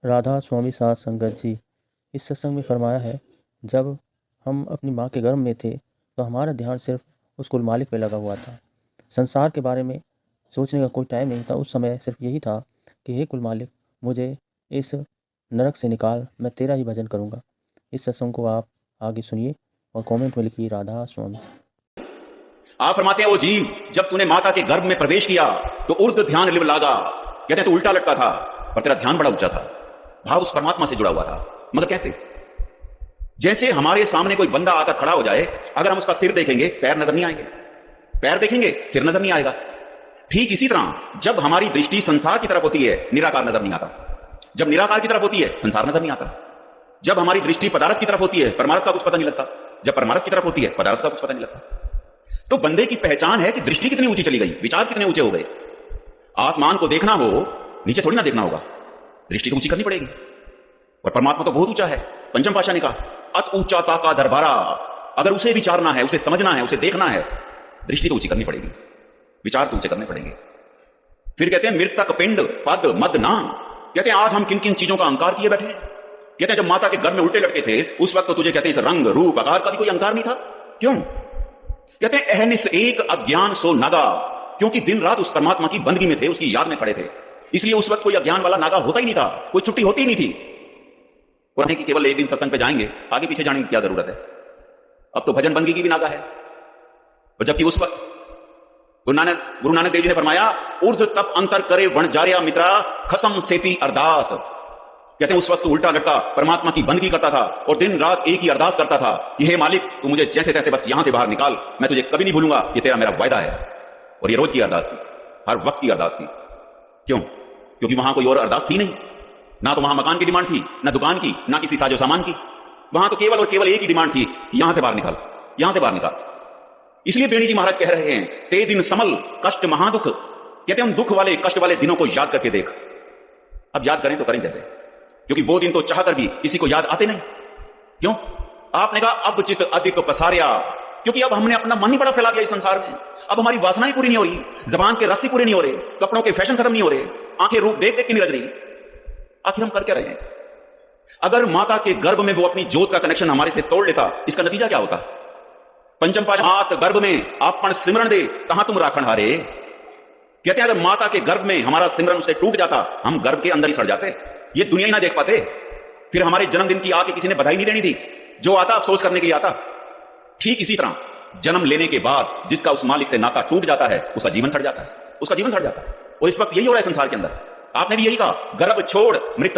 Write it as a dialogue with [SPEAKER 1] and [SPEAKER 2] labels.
[SPEAKER 1] राधा स्वामी साथ संगत जी इस सत्संग में फरमाया है, जब हम अपनी माँ के गर्भ में थे तो हमारा ध्यान सिर्फ उस कुल मालिक पे लगा हुआ था। संसार के बारे में सोचने का कोई टाइम नहीं था। उस समय सिर्फ यही था कि हे कुल मालिक, मुझे इस नरक से निकाल, मैं तेरा ही भजन करूँगा। इस सत्संग को आप आगे सुनिए और कमेंट में लिखिए राधा स्वामी।
[SPEAKER 2] आप फरमाते हैं वो जीव जब तूने माता के गर्भ में प्रवेश किया तो उर्द ध्यान लिव लागा। कहते हैं तो उल्टा लटका था पर तेरा ध्यान बड़ा ऊंचा था, भाव उस परमात्मा से जुड़ा हुआ था। मगर कैसे? जैसे हमारे सामने कोई बंदा आकर खड़ा हो जाए, अगर हम उसका सिर देखेंगे पैर नजर नहीं आएंगे, पैर देखेंगे सिर नजर नहीं आएगा। ठीक इसी तरह जब हमारी दृष्टि संसार की तरफ होती है निराकार नजर नहीं आता, जब निराकार की तरफ होती है संसार नजर नहीं आता, जब हमारी दृष्टि पदार्थ की तरफ होती है परमार्थ का कुछ पता नहीं लगता, जब परमार्थ की तरफ होती है पदार्थ का कुछ पता नहीं लगता। तो बंदे की पहचान है कि दृष्टि कितनी ऊंची चली गई, विचार कितने ऊंचे हो गए। आसमान को देखना हो नीचे थोड़ी ना देखना होगा, दृष्टि तो ऊंची करनी पड़ेगी। और परमात्मा तो बहुत ऊंचा है। पंचम पाशाह ने कहा अत ऊंचा का दरबारा, अगर उसे विचारना है, उसे समझना है, उसे देखना है, दृष्टि तो ऊंची करनी पड़ेगी, विचार तो ऊंचे करने पड़ेंगे। फिर कहते हैं मृतक पिंड पद मद नाम। कहते हैं आज हम किन किन चीजों का अहंकार किए बैठे हैं। कहते हैं जब माता के गर्भ में उल्टे लटके थे उस वक्त तो तुझे कहते हैं इस रंग रूप आकार का भी कोई अहंकार नहीं था। क्यों? कहते हैं अहनिस एक अज्ञान सो नागा, क्योंकि दिन रात उस परमात्मा की बंदगी में थे, उसकी याद में खड़े थे, इसलिए उस वक्त कोई अज्ञान वाला नागा होता ही नहीं था, कोई छुट्टी होती ही नहीं थी। पुराने की केवल एक दिन सत्संग पे जाएंगे, आगे पीछे जाने की क्या जरूरत है। अब तो भजन बंदगी की भी नागा है। और जबकि उस वक्त गुरु नानक देव जी ने फरमाया ऊर्ध तप अंतर करे वणजारिया मित्रा खसम सेती अरदास। कहते हैं उस वक्त उल्टा लटका परमात्मा की बंदगी करता था और दिन रात एक ही अरदास करता था कि हे मालिक तू मुझे जैसे तैसे बस यहां से बाहर निकाल, मैं तुझे कभी नहीं भूलूंगा, ये तेरा मेरा वायदा है। और ये रोज की अरदास थी, हर वक्त की अरदास थी। क्यों? क्योंकि वहां कोई और अरदास थी नहीं, ना तो वहां मकान की डिमांड थी, ना दुकान की, ना किसी साजो सामान की। वहां तो केवल और केवल एक ही डिमांड थी कि यहां से बाहर निकाल, यहां से बाहर निकाल। इसलिए बेणी जी महाराज कह रहे हैं ते दिन समल कष्ट महादुख। कहते हैं उन दुख वाले कष्ट वाले दिनों को याद करके देख। अब याद करें तो करें कैसे, क्योंकि वो दिन तो चाहकर भी किसी को याद आते नहीं। क्यों? आपने कहा अब चित अधिक पसारिया, क्योंकि अब हमने अपना मन ही बड़ा फैला दिया इस संसार में। अब हमारी वासनाएं पूरी नहीं हो रही, जबान के रस ही पूरे नहीं हो रहे, कपड़ों के फैशन खत्म नहीं हो रहे, आंखें रूप देख देख के नहीं रज रही। आखिर हम कर क्या रहे हैं? अगर माता के गर्भ में वो अपनी जोत का कनेक्शन हमारे से तोड़ लेता, इसका नतीजा क्या होता? पंचम पाशाह हाथ गर्भ में आपन सिमरण दे कहां तुम राखण हारे। कहते हैं अगर माता के गर्भ में हमारा सिमरन उससे टूट जाता, हम गर्भ के अंदर ही सड़ जाते, ये दुनिया ही ना देख पाते। फिर हमारे जन्मदिन की आके किसी ने बधाई नहीं देनी थी, जो आता अफसोस करने के लिए आता। ठीक इसी तरह जन्म लेने के बाद जिसका उस मालिक से नाता टूट जाता है उसका जीवन सड़ जाता है, उसका जीवन सड़ जाता है। और इस वक्त यही हो रहा है संसार के अंदर। आपने भी यही कहा गर्भ छोड़ मृत